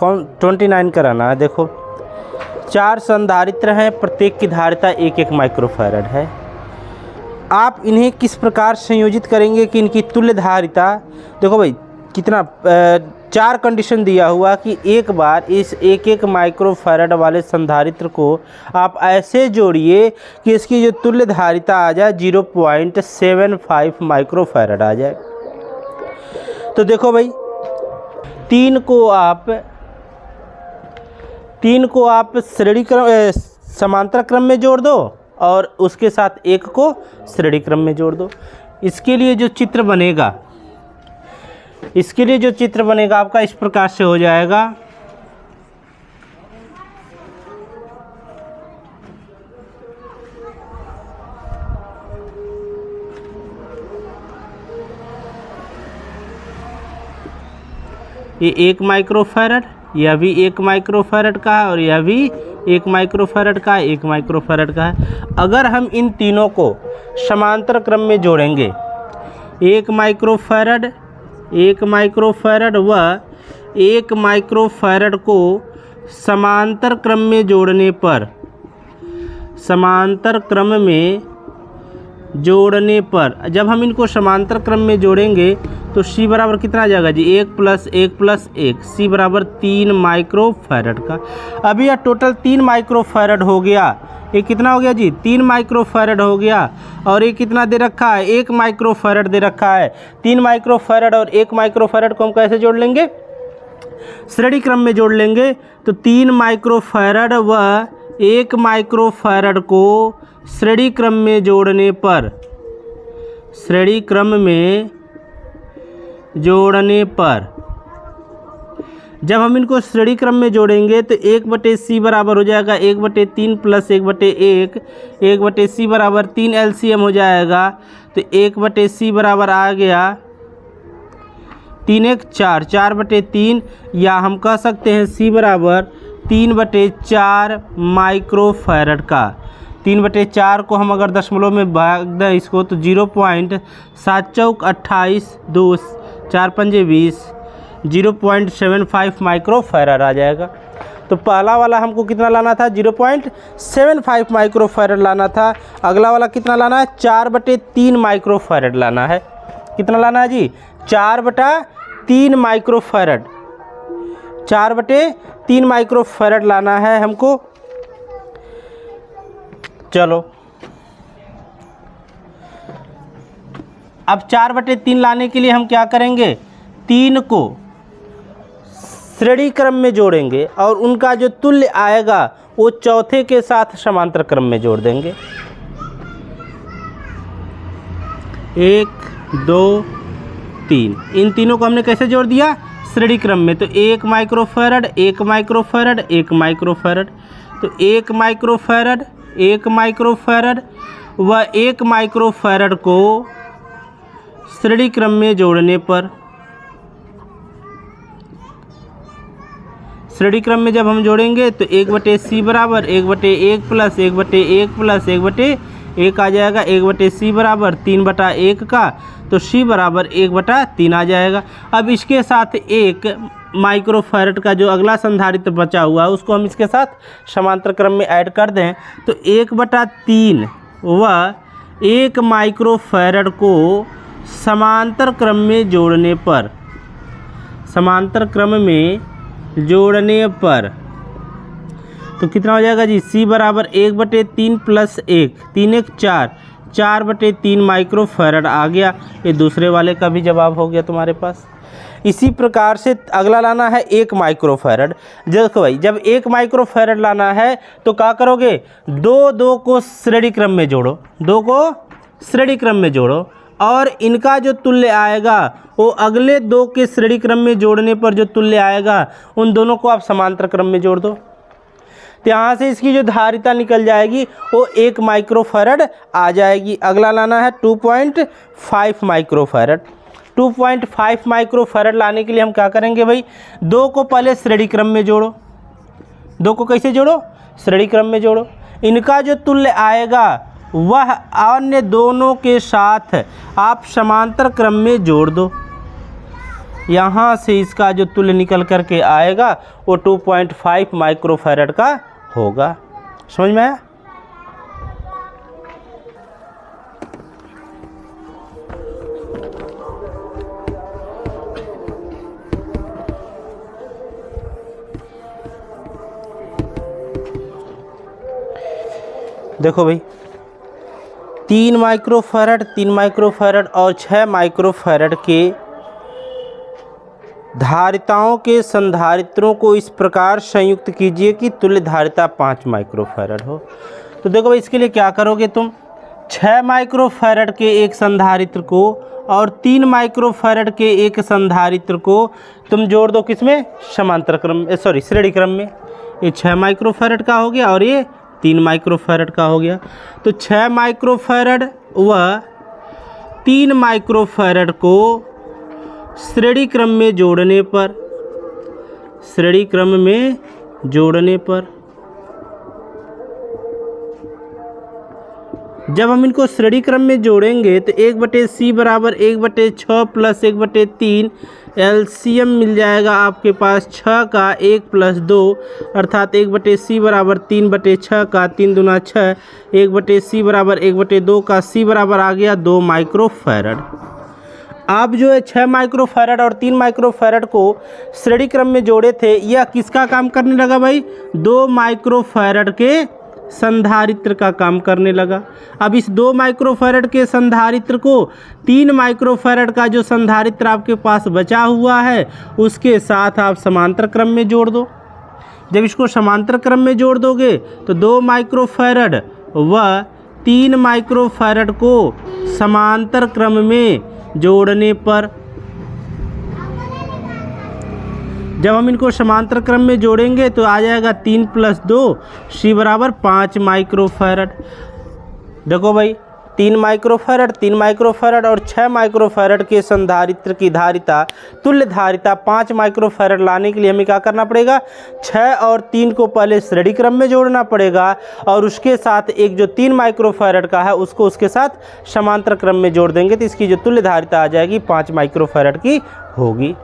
कौन 29 कराना है। देखो 4 संधारित्र हैं, प्रत्येक की धारिता 1-1 माइक्रोफैरड है। आप इन्हें किस प्रकार संयोजित करेंगे कि इनकी तुल्य धारिता, देखो भाई कितना 4 कंडीशन दिया हुआ कि एक बार इस 1-1 माइक्रोफैरड वाले संधारित्र को आप ऐसे जोड़िए कि इसकी जो तुल्य धारिता आ जाए 0.75 माइक्रोफैरड आ जाए। तो देखो भाई 3 को आप श्रेणी क्रम समांतर क्रम में जोड़ दो और उसके साथ 1 को श्रेणी क्रम में जोड़ दो। इसके लिए जो चित्र बनेगा आपका इस प्रकार से हो जाएगा। ये 1 माइक्रोफैरड, यह भी 1 माइक्रोफैरड का है और यह भी 1 माइक्रोफैरड का है, 1 माइक्रोफैरड का है। अगर हम इन तीनों को समांतर क्रम में जोड़ेंगे, 1 माइक्रोफैरड व 1 माइक्रोफैरड को समांतर क्रम में जोड़ने पर जब हम इनको समांतर क्रम में जोड़ेंगे तो C बराबर कितना आ जाएगा जी, 1 + 1 + 1, C बराबर 3 माइक्रोफैरड का। अभी यह टोटल 3 माइक्रोफैरड हो गया। ये कितना हो गया जी, 3 माइक्रोफैरड हो गया। और ये कितना दे रखा है, 1 माइक्रोफैरड दे रखा है। 3 माइक्रोफैरड और 1 माइक्रोफैरड को हम कैसे जोड़ लेंगे, श्रेणी क्रम में जोड़ लेंगे। तो 3 माइक्रोफैरड व 1 माइक्रोफैरड को श्रेणी क्रम में जोड़ने पर जब हम इनको श्रेणी क्रम में जोड़ेंगे तो 1/C बराबर हो जाएगा 1/3 + 1/1, 1/C बराबर 3 LCM हो जाएगा। तो 1/C बराबर आ गया 3 × 1 4, 4/3, या हम कह सकते हैं C बराबर 3/4 माइक्रोफैरड का। 3/4 को हम अगर दशमलव में भाग दें इसको तो 0.7 चौक 28, 2 4 पंजे 20, 0.75 माइक्रोफैरड आ जाएगा। तो पहला वाला हमको कितना लाना था, 0.75 माइक्रोफैरड लाना था। अगला वाला कितना लाना है, 4/3 माइक्रोफैरड लाना है। कितना लाना है जी, 4/3 माइक्रोफैरड, 4/3 माइक्रोफैरड लाना है हमको। चलो अब 4/3 लाने के लिए हम क्या करेंगे, 3 को श्रेणी क्रम में जोड़ेंगे और उनका जो तुल्य आएगा वो चौथे के साथ समांतर क्रम में जोड़ देंगे। 1 2 3, इन तीनों को हमने कैसे जोड़ दिया, श्रेणी क्रम में। तो 1 माइक्रोफैरड 1 माइक्रोफैरड 1 माइक्रोफैरड, तो 1 माइक्रोफैरड 1 माइक्रोफैरड व 1 माइक्रोफैरड को श्रेणी क्रम में जोड़ने पर, श्रेणी क्रम में जब हम जोड़ेंगे तो 1/C बराबर 1/1 + 1/1 + 1/1 आ जाएगा। 1/C बराबर 3/1 का, तो C बराबर 1/3 आ जाएगा। अब इसके साथ 1 माइक्रोफैरड का जो अगला संधारित्र बचा हुआ है उसको हम इसके साथ समांतर क्रम में ऐड कर दें तो 1/3 व 1 माइक्रोफैरड को समांतर क्रम में जोड़ने पर तो कितना हो जाएगा जी, C बराबर 1/3 + 1, 3 × 1 4, 4/3 माइक्रोफैरड आ गया। ये दूसरे वाले का भी जवाब हो गया तुम्हारे पास। इसी प्रकार से अगला लाना है 1 माइक्रोफैरड। देखो भाई जब 1 माइक्रोफैरड लाना है तो क्या करोगे, 2 को श्रेणी क्रम में जोड़ो, 2 को श्रेणी क्रम में जोड़ो और इनका जो तुल्य आएगा वो अगले 2 के श्रेणी क्रम में जोड़ने पर जो तुल्य आएगा उन दोनों को आप समांतर क्रम में जोड़ दो। तो यहाँ से इसकी जो धारिता निकल जाएगी वो 1 माइक्रोफैरड आ जाएगी। अगला लाना है 2.5 माइक्रोफैरड। 2.5 माइक्रोफैरड लाने के लिए हम क्या करेंगे भाई, 2 को पहले श्रेणी क्रम में जोड़ो। 2 को कैसे जोड़ो, श्रेणी क्रम में जोड़ो। इनका जो तुल्य आएगा वह अन्य दोनों के साथ आप समांतर क्रम में जोड़ दो। यहाँ से इसका जो तुल्य निकल कर के आएगा वो 2.5 माइक्रोफैरड का होगा। समझ में आया? देखो भाई 3 माइक्रोफैरड और 6 माइक्रोफैरड के धारिताओं के संधारित्रों को इस प्रकार संयुक्त कीजिए कि तुल्य धारिता 5 माइक्रोफैरड हो। तो देखो भाई इसके लिए क्या करोगे तुम, 6 माइक्रोफैरड के एक संधारित्र को और 3 माइक्रोफैरड के एक संधारित्र को तुम जोड़ दो किसमें, समांतर क्रम, सॉरी श्रेणी क्रम में। ये 6 माइक्रोफैरड का हो गया और ये 3 माइक्रोफैरड का हो गया। तो 6 माइक्रोफैरड व 3 माइक्रोफैरड को श्रेणी क्रम में जोड़ने पर, जब हम इनको श्रेणी क्रम में जोड़ेंगे तो 1/c बराबर 1/6 प्लस 1/3 एलसीएम मिल जाएगा आपके पास 6 का 1 + 2 अर्थात 1/c बराबर 3/6 का 3 दूना 6, 1/c बराबर 1/2 का c बराबर आ गया 2 माइक्रोफैरड। आप जो है 6 माइक्रोफैरड और 3 माइक्रोफैरड को श्रेणी क्रम में जोड़े थे, यह किसका काम करने लगा भाई, 2 माइक्रोफैरड के संधारित्र का काम करने लगा। अब इस 2 माइक्रोफैरड के संधारित्र को 3 माइक्रोफैरड का जो संधारित्र आपके पास बचा हुआ है उसके साथ आप समांतर क्रम में जोड़ दो। जब इसको समांतर क्रम में जोड़ दोगे तो 2 माइक्रोफैरड व 3 माइक्रोफैरड को समांतर क्रम में जोड़ने पर, जब हम इनको समांतर क्रम में जोड़ेंगे तो आ जाएगा 3 + 2 c बराबर 5 माइक्रोफैरड। देखो भाई 3 माइक्रोफैरड और 6 माइक्रोफैरड के संधारित्र की धारिता, तुल्य धारिता 5 माइक्रोफैरड लाने के लिए हमें क्या करना पड़ेगा, 6 और 3 को पहले श्रेणी क्रम में जोड़ना पड़ेगा और उसके साथ एक जो 3 माइक्रोफैरड का है उसको उसके साथ समांतर क्रम में जोड़ देंगे तो इसकी जो तुल्य धारिता आ जाएगी 5 माइक्रोफैरड की होगी।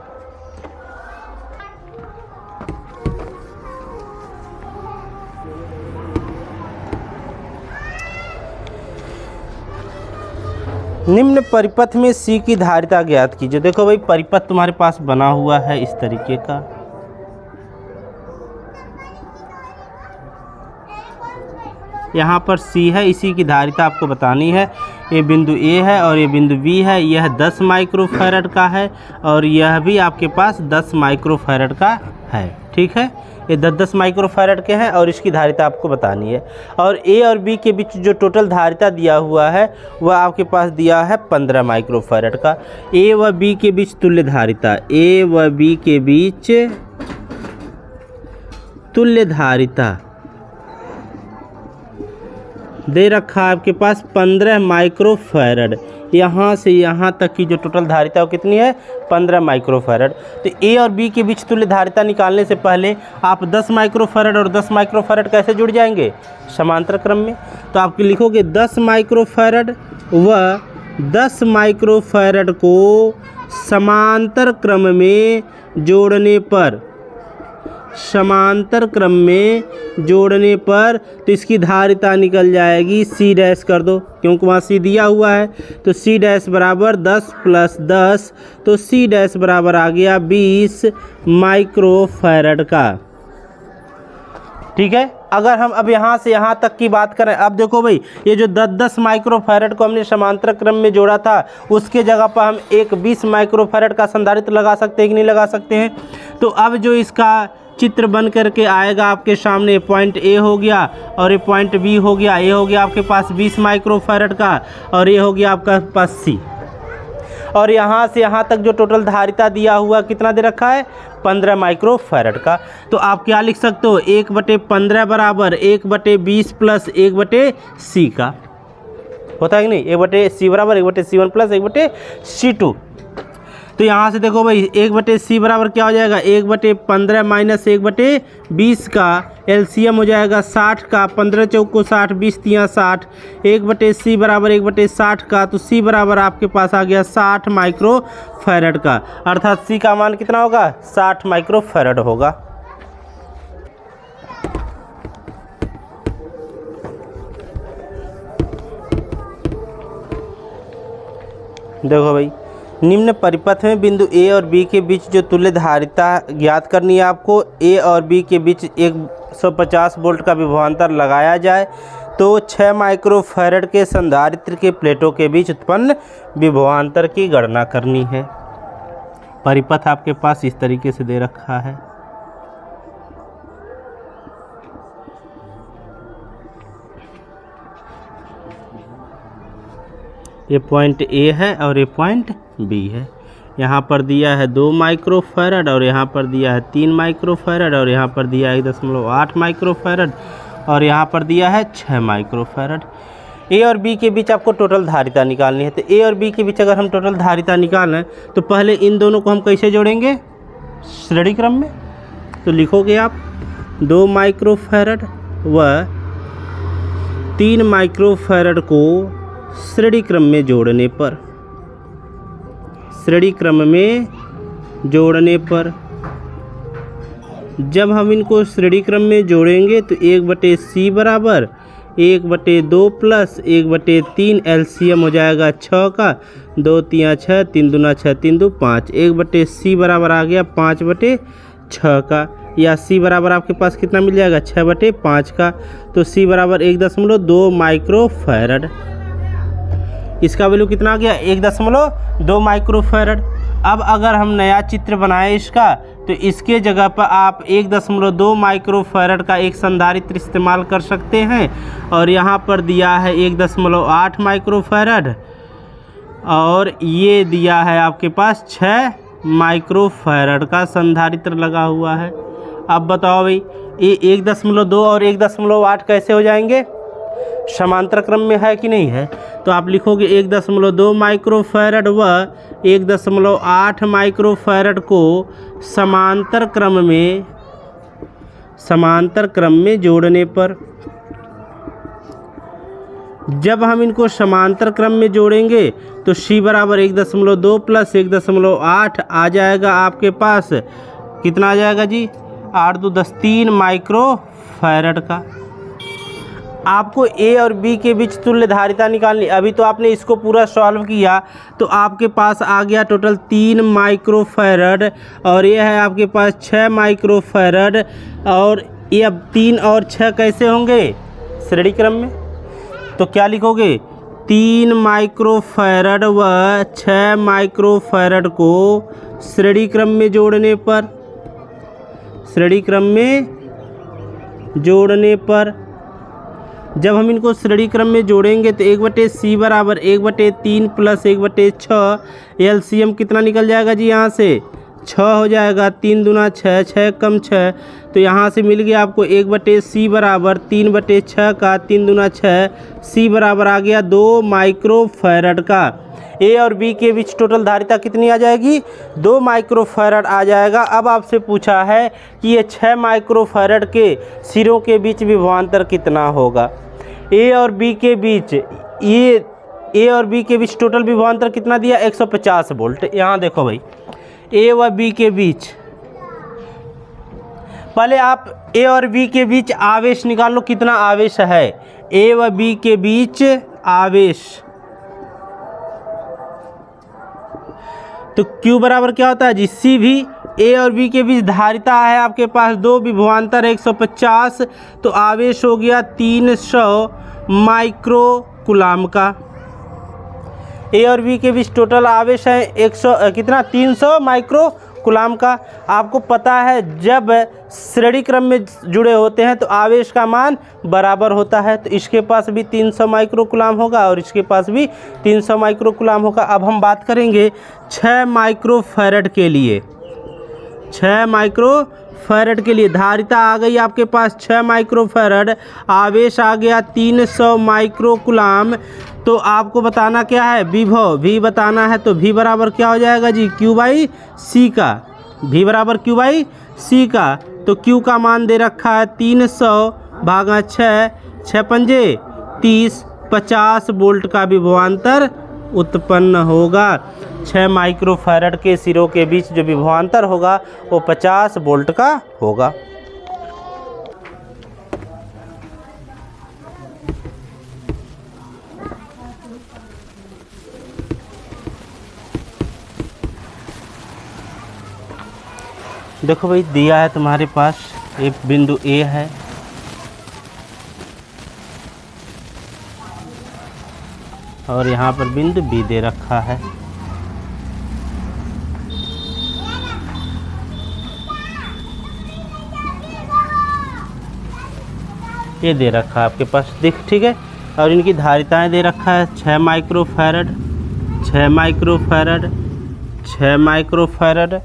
निम्न परिपथ में C की धारिता ज्ञात कीजिए। देखो भाई परिपथ तुम्हारे पास बना हुआ है इस तरीके का, यहाँ पर C है, इसी की धारिता आपको बतानी है। ये बिंदु A है और ये बिंदु B है, यह 10 माइक्रोफैरड का है और यह भी आपके पास 10 माइक्रोफैरड का है। ठीक है, ये 10 माइक्रोफैरड के हैं और इसकी धारिता आपको बतानी है। और A और B के बीच जो टोटल धारिता दिया हुआ है वह आपके पास दिया है 15 माइक्रोफैरड का। A व B के बीच तुल्य धारिता, A व B के बीच तुल्य धारिता दे रखा है आपके पास 15 माइक्रोफैरड। यहाँ से यहाँ तक की जो टोटल धारिता वो कितनी है, 15 माइक्रोफैरड। तो A और B के बीच तुल्य धारिता निकालने से पहले आप 10 माइक्रोफैरड और 10 माइक्रोफैरड कैसे जुड़ जाएंगे, समांतर क्रम में। तो आप लिखोगे 10 माइक्रोफैरड व 10 माइक्रोफैरड को समांतर क्रम में जोड़ने पर, समांतर क्रम में जोड़ने पर तो इसकी धारिता निकल जाएगी C डैश कर दो क्योंकि वहाँ C दिया हुआ है। तो C डैश बराबर 10 + 10 तो C डैश बराबर आ गया 20 माइक्रोफैरड का। ठीक है, अगर हम अब यहाँ से यहाँ तक की बात करें, अब देखो भाई ये जो 10 माइक्रोफैरड को हमने समांतर क्रम में जोड़ा था उसके जगह पर हम एक 20 माइक्रोफैरड का संधारित्र लगा सकते हैं कि नहीं लगा सकते हैं। तो अब जो इसका चित्र बन करके आएगा आपके सामने, पॉइंट A हो गया और ये पॉइंट B हो गया। ये हो गया आपके पास 20 माइक्रोफैरड का और ये हो गया आपका पास C। और यहाँ से यहाँ तक जो टोटल धारिता दिया हुआ कितना दे रखा है, 15 माइक्रोफैरड का। तो आप क्या लिख सकते हो, 1/15 बराबर 1/20 प्लस 1/C का होता है कि नहीं, 1/C बराबर 1/C1 प्लस 1/C2। तो यहाँ से देखो भाई 1/c बराबर क्या हो जाएगा, 1/15 माइनस 1/20 का एलसीएम हो जाएगा 60 का, 15 चौक को 60, 20 तियाँ 60, 1/c बराबर 1/60 का, तो c बराबर आपके पास आ गया 60 माइक्रो फैरड का, अर्थात c का मान कितना होगा, 60 माइक्रो फैरड होगा। देखो भाई, निम्न परिपथ में बिंदु ए और बी के बीच जो तुल्य धारिता ज्ञात करनी है आपको, ए और बी के बीच 150 वोल्ट का विभवांतर लगाया जाए तो 6 माइक्रो फैरड के संधारित्र के प्लेटों के बीच उत्पन्न विभवांतर की गणना करनी है। परिपथ आपके पास इस तरीके से दे रखा है। ये पॉइंट ए है और ये पॉइंट बी है। यहाँ पर दिया है 2 माइक्रो फैरड और यहाँ पर दिया है 3 माइक्रो फैरड और यहाँ पर दिया है 1.8 माइक्रो फैरड और यहाँ पर दिया है 6 माइक्रो फैरड। ए और बी के बीच आपको टोटल धारिता निकालनी है। तो ए और बी के बीच अगर हम टोटल धारिता निकालें तो पहले इन दोनों को हम कैसे जोड़ेंगे, श्रेणी क्रम में। तो लिखोगे आप 2 माइक्रो फैरड व 3 माइक्रो फैरड को श्रेणी क्रम में जोड़ने पर, श्रेणी क्रम में जोड़ने पर जब हम इनको श्रेणी क्रम में जोड़ेंगे तो 1/c बराबर 1/2 प्लस 1/3 एलसीएम हो जाएगा 6 का, 2 तियाँ 6, 3 दूना 6, 3 दू 5, 1/c बराबर आ गया 5/6 का, या c बराबर आपके पास कितना मिल जाएगा 6/5 का। तो c बराबर 1.2 माइक्रो फैरड। इसका वैल्यू कितना आ गया, 1.2 माइक्रो फैरड। अब अगर हम नया चित्र बनाएं इसका, तो इसके जगह पर आप 1.2 माइक्रो फैरड का एक संधारित्र इस्तेमाल कर सकते हैं और यहाँ पर दिया है 1.8 माइक्रो फैरड और ये दिया है आपके पास 6 माइक्रो फैरड का संधारित्र लगा हुआ है। अब बताओ भाई, ये 1.2 और 1.8 कैसे हो जाएंगे, समांतर क्रम में है कि नहीं है। तो आप लिखोगे 1.2 माइक्रो फैरड व 1.8 माइक्रो फैरड को समांतर क्रम में जोड़ने पर, जब हम इनको समांतर क्रम में जोड़ेंगे तो c बराबर 1.2 प्लस 1.8 आ जाएगा आपके पास, कितना आ जाएगा जी, 8 2 10 3 माइक्रो फैरड का। आपको ए और बी के बीच तुल्य धारिता निकालनी। अभी तो आपने इसको पूरा सॉल्व किया तो आपके पास आ गया टोटल 3 माइक्रो फैरड और ये है आपके पास 6 माइक्रो फैरड, और ये अब 3 और 6 कैसे होंगे, श्रेणी क्रम में। तो क्या लिखोगे, 3 माइक्रो फैरड व 6 माइक्रो फैरड को श्रेणी क्रम में जोड़ने पर, श्रेणी क्रम में जोड़ने पर जब हम इनको श्रेणी क्रम में जोड़ेंगे तो 1/c बराबर 1/3 प्लस 1/6, एलसीएम कितना निकल जाएगा जी, यहाँ से 6 हो जाएगा, 3 दूना 6, 6 कम 6, तो यहाँ से मिल गया आपको 1/c बराबर 3/6 का, 3 दूना 6, c बराबर आ गया 2 माइक्रो फैरड का। ए और बी के बीच टोटल धारिता कितनी आ जाएगी, 2 माइक्रो फैरड आ जाएगा। अब आपसे पूछा है कि ये 6 माइक्रो फैरड के सिरों के बीच विभवांतर कितना होगा। ए और बी के बीच, ये ए और बी के बीच टोटल विभवांतर कितना दिया, 150 वोल्ट। यहाँ देखो भाई, ए व बी के बीच, पहले आप ए और बी के बीच आवेश निकाल लो, कितना आवेश है ए व बी के बीच आवेश। तो Q बराबर क्या होता है जी, C भी ए और बी के बीच धारिता है आपके पास 2, विभवांतर 150, तो आवेश हो गया 300 माइक्रो कूलाम का। ए और बी के बीच टोटल आवेश है 300 माइक्रो कूलाम का। आपको पता है जब श्रेणी क्रम में जुड़े होते हैं तो आवेश का मान बराबर होता है, तो इसके पास भी 300 माइक्रो कूलाम होगा और इसके पास भी 300 माइक्रो कूलाम होगा। अब हम बात करेंगे 6 माइक्रो फैरड के लिए। 6 माइक्रो फैरड के लिए धारिता आ गई आपके पास 6 माइक्रोफैरड, आवेश आ गया 300 माइक्रोकुलाम। तो आपको बताना क्या है, विभव भी बताना है। तो V बराबर क्या हो जाएगा जी, Q/C का। V बराबर Q/C का। तो Q का मान दे रखा है 300 भागा 6, 6 पंजे 30, 50 वोल्ट का विभवांतर उत्पन्न होगा। 6 माइक्रोफैरड के सिरों के बीच जो विभवांतर होगा वो 50 वोल्ट का होगा। देखो भाई, दिया है तुम्हारे पास एक बिंदु A है, और यहाँ पर बिंदु B दे रखा है। ये दे रखा है आपके पास, ठीक है। और इनकी धारिताएं दे रखा है 6 माइक्रोफैरड, 6 माइक्रोफैरड, 6 माइक्रोफैरड,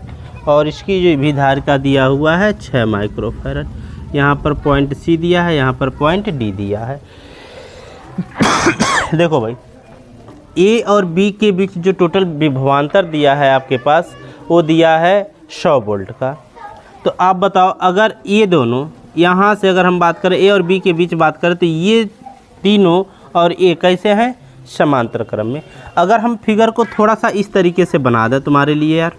और इसकी जो भी धारिता दिया हुआ है 6 माइक्रोफैरड। यहाँ पर पॉइंट C दिया है, यहाँ पर पॉइंट D दिया है। देखो भाई, A और B के बीच जो टोटल विभवांतर दिया है आपके पास वो दिया है 100 वोल्ट का। तो आप बताओ, अगर ये दोनों यहाँ से अगर हम बात करें A और B के बीच बात करें तो ये तीनों और A कैसे हैं, समांतर क्रम में। अगर हम फिगर को थोड़ा सा इस तरीके से बना दें तुम्हारे लिए यार,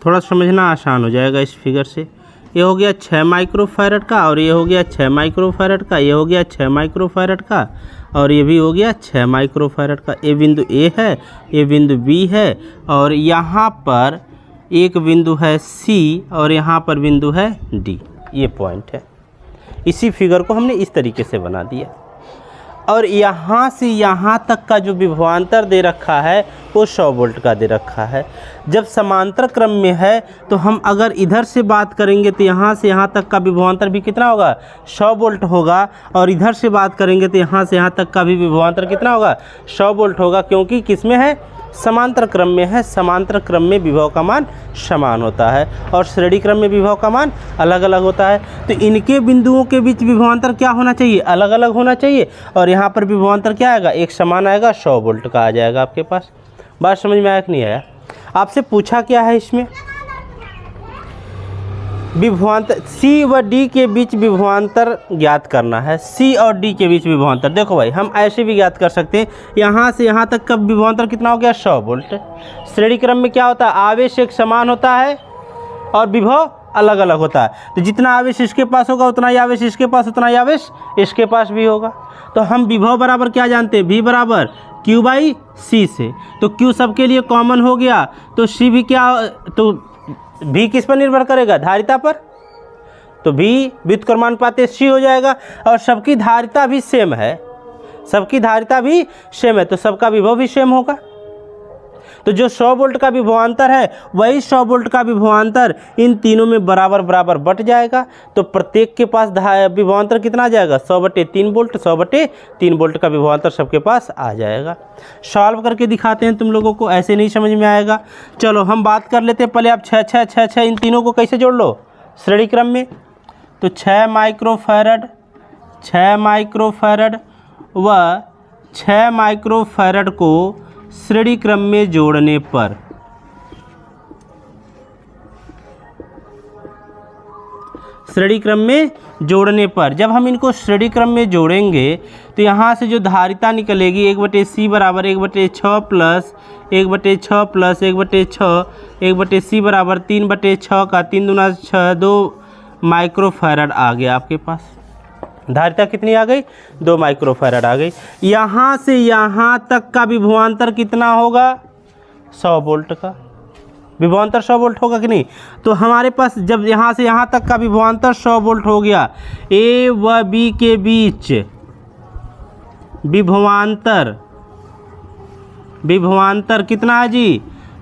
थोड़ा समझना आसान हो जाएगा इस फिगर से। ये हो गया 6 माइक्रोफैरड का, और ये हो गया 6 माइक्रोफैरड का, ये हो गया 6 माइक्रोफैरड का, और ये भी हो गया 6 माइक्रोफैरड का। ये बिंदु A है, ये बिंदु B है, और यहाँ पर एक बिंदु है C, और यहाँ पर बिंदु है D। ये पॉइंट है। इसी फिगर को हमने इस तरीके से बना दिया, और यहाँ से यहाँ तक का जो विभवांतर दे रखा है वो 100 वोल्ट का दे रखा है। जब समांतर क्रम में है तो हम अगर इधर से बात करेंगे तो यहाँ से यहाँ तक का विभवांतर भी कितना होगा, 100 वोल्ट होगा, और इधर से बात करेंगे तो यहाँ से यहाँ तक का भी विभवांतर कितना होगा, 100 वोल्ट होगा, क्योंकि किस में है, समांतर क्रम में है। समांतर क्रम में विभव का मान समान होता है और श्रेणी क्रम में विभव का मान अलग अलग होता है। तो इनके बिंदुओं के बीच विभवांतर क्या होना चाहिए, अलग अलग होना चाहिए, और यहाँ पर विभवांतर क्या आएगा, एक समान आएगा, 100 वोल्ट का आ जाएगा आपके पास। बात समझ में आया कि नहीं आया? आपसे पूछा क्या है इसमें, विभवांतर C व D के बीच विभवांतर ज्ञात करना है। C और D के बीच विभवांतर, देखो भाई, हम ऐसे भी ज्ञात कर सकते हैं। यहाँ से यहाँ तक का विभवांतर कितना हो गया, 100 वोल्ट। श्रेणी क्रम में क्या होता है, आवेश एक समान होता है और विभव अलग अलग होता है। तो जितना आवेश इसके पास होगा उतना ही आवेश इसके पास, उतना ही आवेश इसके पास भी होगा। तो हम विभव बराबर क्या जानते हैं, V बराबर Q/C से। तो Q सबके लिए कॉमन हो गया, तो C भी क्या, तो V किस पर निर्भर करेगा, धारिता पर। तो V व्युत्क्रमानुपात C हो जाएगा, और सबकी धारिता भी सेम है, सबकी धारिता भी सेम है, तो सबका विभव भी सेम होगा। तो जो 100 वोल्ट का विभवांतर है वही 100 वोल्ट का विभवांतर इन तीनों में बराबर बराबर बट जाएगा। तो प्रत्येक के पास विभवांतर कितना आ जाएगा, 100/3 वोल्ट, 100/3 वोल्ट का विभवांतर सबके पास आ जाएगा। सॉल्व करके दिखाते हैं तुम लोगों को, ऐसे नहीं समझ में आएगा। चलो हम बात कर लेते हैं पहले। आप 6 6 6 6 इन तीनों को कैसे जोड़ लो श्रेणी क्रम में। तो 6 माइक्रोफैरड, 6 माइक्रोफैरड व 6 माइक्रोफैरड को श्रेणी क्रम में जोड़ने पर श्रेणी क्रम में जोड़ने पर जब हम इनको श्रेणी क्रम में जोड़ेंगे तो यहाँ से जो धारिता निकलेगी 1/C बराबर 1/6 प्लस 1/6 प्लस 1/6 1/C बराबर 3/6 का 3 दूना 6 2 माइक्रोफैरड आ गया आपके पास। धारिता कितनी आ गई, 2 माइक्रोफैरड आ गई। यहाँ से यहाँ तक का विभवांतर कितना होगा, 100 वोल्ट का विभवांतर 100 वोल्ट होगा कि नहीं। तो हमारे पास जब यहाँ से यहाँ तक का विभवांतर 100 वोल्ट हो गया, A व B के बीच विभवांतर कितना है जी,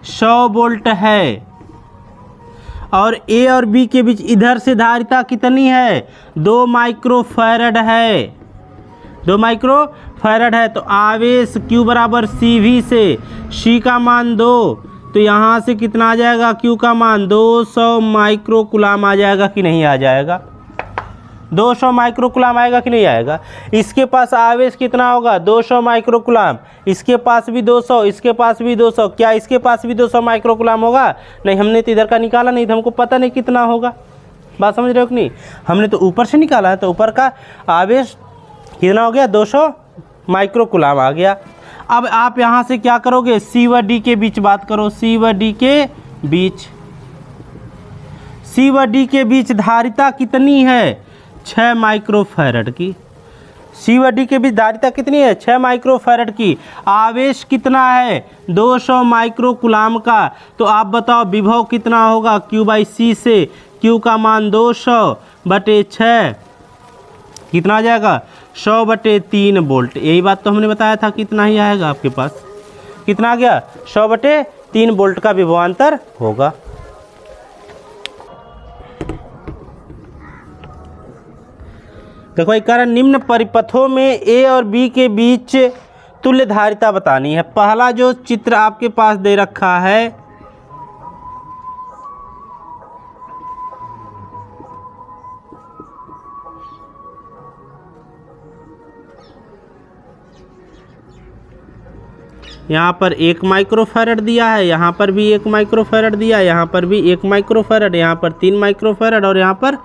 100 वोल्ट है, और A और B के बीच इधर से धारिता कितनी है, 2 माइक्रोफैरड है। 2 माइक्रो फैरड है। तो आवेश Q बराबर CV से C का मान 2, तो यहाँ से कितना आ जाएगा Q का मान 200 माइक्रो कूलाम आ जाएगा कि नहीं आ जाएगा? 200 माइक्रो कूलाम आएगा कि नहीं आएगा? इसके पास आवेश कितना होगा? 200 माइक्रो कूलाम। इसके पास भी 200, इसके पास भी 200। क्या इसके पास भी 200 माइक्रो कूलाम होगा? नहीं, हमने तो इधर का निकाला नहीं था, हमको पता नहीं कितना होगा। बात समझ रहे हो कि नहीं? हमने तो ऊपर से निकाला है, तो ऊपर का आवेश कितना हो गया? 200 माइक्रो कूलाम आ गया। अब आप यहाँ से क्या करोगे? C व D के बीच बात करो। C व D के बीच, C व D के बीच धारिता कितनी है? 6 माइक्रो फैरड की। C व D के बीच धारिता कितनी है? 6 माइक्रो फैरड की। आवेश कितना है? 200 माइक्रो कूलाम का। तो आप बताओ विभव कितना होगा? Q/C से Q का मान 200/6 कितना आ जाएगा? 100/3 वोल्ट। यही बात तो हमने बताया था, कितना ही आएगा आपके पास? कितना आ गया? 100/3 वोल्ट का विभवांतर होगा। देखो एक कारण निम्न परिपथों में A और B के बीच तुल्य धारिता बतानी है। पहला जो चित्र आपके पास दे रखा है, यहाँ पर 1 माइक्रोफैरड दिया है, यहाँ पर भी 1 माइक्रोफैरड दिया है, यहाँ पर भी 1 माइक्रोफैरड, यहाँ पर 3 माइक्रोफैरड और यहाँ पर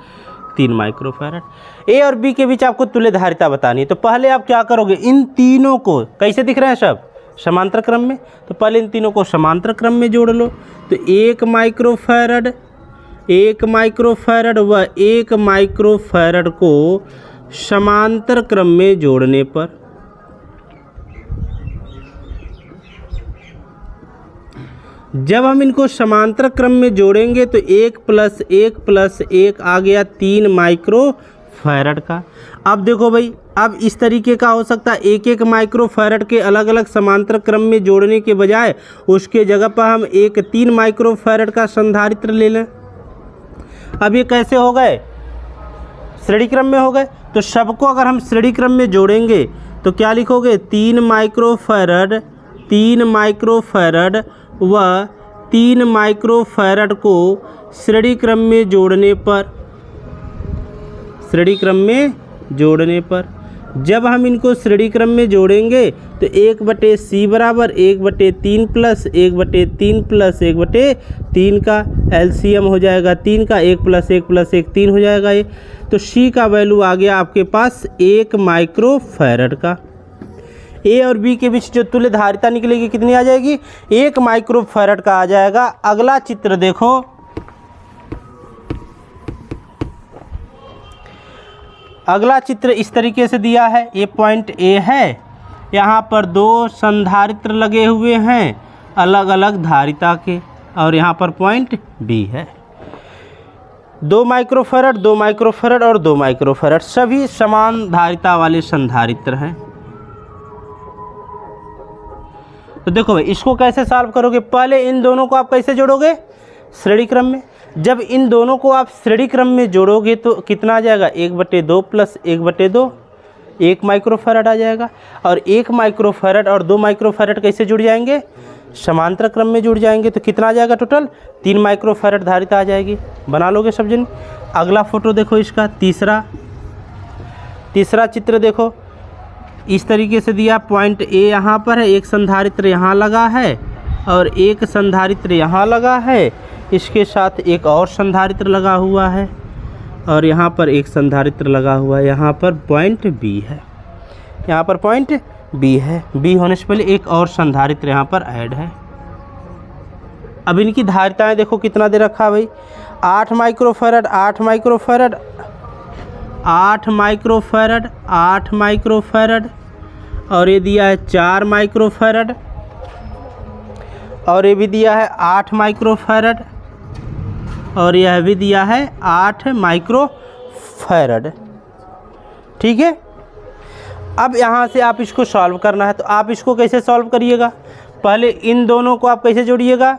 3 माइक्रोफैरड। ए और बी के बीच आपको तुल्य धारिता बतानी है। तो पहले आप क्या करोगे? इन तीनों को कैसे दिख रहे हैं सब? समांतर क्रम में। तो पहले इन तीनों को समांतर क्रम में जोड़ लो। तो 1 माइक्रोफैरड, 1 माइक्रोफैरड व 1 माइक्रोफैरड को समांतर क्रम में जोड़ने पर जब हम इनको समांतर क्रम में जोड़ेंगे तो 1 + 1 + 1 आ गया 3 माइक्रोफैरड का। अब देखो भाई, अब इस तरीके का हो सकता है, 1-1 माइक्रोफैरड के अलग अलग समांतर क्रम में जोड़ने के बजाय उसके जगह पर हम एक 3 माइक्रोफैरड का संधारित्र ले लें। अब ये कैसे हो गए? श्रेणी क्रम में हो गए। तो सबको अगर हम श्रेणी क्रम में जोड़ेंगे तो क्या लिखोगे? 3 माइक्रोफैरड, 3 माइक्रोफैरड व 3 माइक्रोफैरड को श्रेणी क्रम में जोड़ने पर, श्रेणी क्रम में जोड़ने पर जब हम इनको श्रेणी क्रम में जोड़ेंगे तो 1/C बराबर 1/3 + 1/3 + 1/3 का एलसीएम हो जाएगा 3 का। 1 + 1 + 1 3 हो जाएगा ये। तो C का वैल्यू आ गया आपके पास 1 माइक्रोफैरड का। ए और बी के बीच जो तुल्य धारिता निकलेगी कितनी आ जाएगी? 1 माइक्रोफैरड का आ जाएगा। अगला चित्र देखो, अगला चित्र इस तरीके से दिया है। ये पॉइंट ए है, यहाँ पर 2 संधारित्र लगे हुए हैं अलग अलग धारिता के, और यहाँ पर पॉइंट बी है। 2 माइक्रोफैरड, 2 माइक्रोफैरड और 2 माइक्रोफैरड सभी समान धारिता वाले संधारित्र हैं। तो देखो भाई, इसको कैसे सॉल्व करोगे? पहले इन दोनों को आप कैसे जोड़ोगे? श्रेणी क्रम में। जब इन दोनों को आप श्रेणी क्रम में जोड़ोगे तो कितना आ जाएगा? 1/2 + 1/2, 1 माइक्रोफैरड आ जाएगा। और 1 माइक्रोफैरड और 2 माइक्रोफैरड कैसे जुड़ जाएंगे? समांतर क्रम में जुड़ जाएंगे। तो कितना आ जाएगा टोटल? 3 माइक्रोफैरड धारिता आ जाएगी। बना लोगे सब जन? अगला फोटो देखो इसका, तीसरा चित्र देखो। इस तरीके से दिया, पॉइंट ए यहाँ पर है, एक संधारित्र यहाँ लगा है और एक संधारित्र यहाँ लगा है, इसके साथ एक और संधारित्र लगा हुआ है और यहाँ पर एक संधारित्र लगा हुआ है। यहाँ पर पॉइंट बी है, यहाँ पर पॉइंट बी है। बी होने से पहले एक और संधारित्र यहाँ पर ऐड है। अब इनकी धारिताएं देखो कितना दे रखा है भाई? 8 माइक्रोफैरड, 8 माइक्रोफैरड, 8 माइक्रोफैरड, 8 माइक्रोफैरड, और ये दिया है 4 माइक्रोफैरड, और ये भी दिया है 8 माइक्रोफैरड, और यह भी दिया है 8 माइक्रोफैरड। ठीक है। अब यहाँ से आप इसको सॉल्व करना है, तो आप इसको कैसे सॉल्व करिएगा? पहले इन दोनों को आप कैसे जोड़िएगा?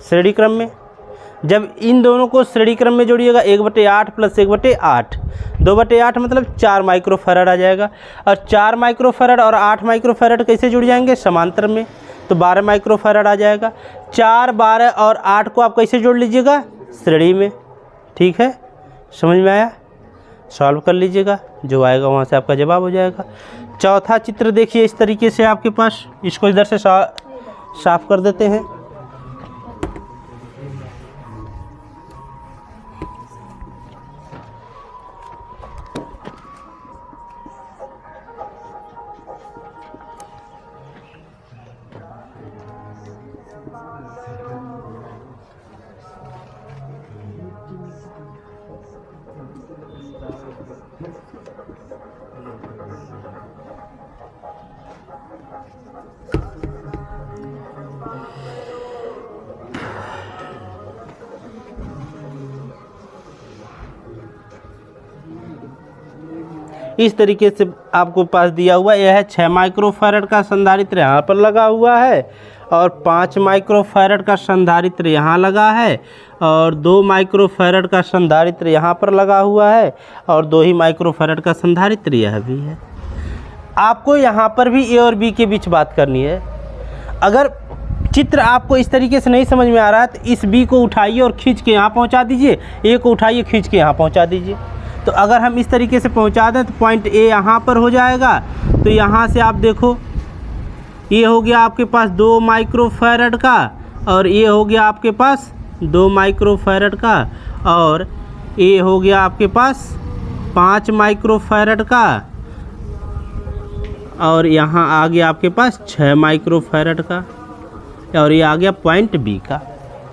श्रेणी क्रम में। जब इन दोनों को श्रेणी क्रम में जोड़िएगा 1/8 + 1/8, 2/8 मतलब 4 माइक्रोफैरड आ जाएगा। और 4 माइक्रोफैरड और 8 माइक्रोफैरड कैसे जुड़ जाएंगे? समांतर में, तो 12 माइक्रोफैरड आ जाएगा। 4, 12 और 8 को आप कैसे जोड़ लीजिएगा? श्रेणी में। ठीक है, समझ में आया? सॉल्व कर लीजिएगा, जो आएगा वहाँ से आपका जवाब हो जाएगा। चौथा चित्र देखिए इस तरीके से आपके पास, इसको इधर से साफ कर देते हैं। इस तरीके से आपको पास दिया हुआ यह है 6 माइक्रोफैरड का संधारित्र यहाँ पर लगा हुआ है और 5 माइक्रोफैरड का संधारित्र यहाँ लगा है और 2 माइक्रोफैरड का संधारित्र यहाँ पर लगा हुआ है और 2 ही माइक्रोफैरड का संधारित्र यह भी है। आपको यहाँ पर भी ए और बी के बीच बात करनी है। अगर चित्र आपको इस तरीके से नहीं समझ में आ रहा है तो इस बी को उठाइए और खींच के यहाँ पहुँचा दीजिए, ए को उठाइए खींच के यहाँ पहुँचा दीजिए। तो अगर हम इस तरीके से पहुंचा दें तो पॉइंट ए यहाँ पर हो जाएगा। तो यहाँ से आप देखो, ये हो गया आपके पास 2 माइक्रोफैरड का और ये हो गया आपके पास 2 माइक्रोफैरड का और ये हो गया आपके पास 5 माइक्रोफैरड का और यहाँ आ गया आपके पास 6 माइक्रोफैरड का और ये आ गया पॉइंट बी का।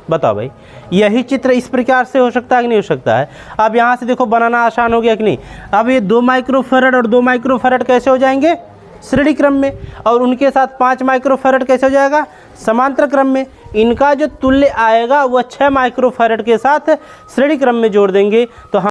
बताओ भाई, यही चित्र इस प्रकार से हो सकता है कि नहीं हो सकता है? अब यहाँ से देखो बनाना आसान हो गया कि नहीं? अब ये 2 माइक्रोफैरड और 2 माइक्रोफैरड कैसे हो जाएंगे? श्रेणी क्रम में। और उनके साथ 5 माइक्रोफैरड कैसे हो जाएगा? समांतर क्रम में। इनका जो तुल्य आएगा वह 6 माइक्रोफैरड के साथ श्रेणी क्रम में जोड़ देंगे तो हम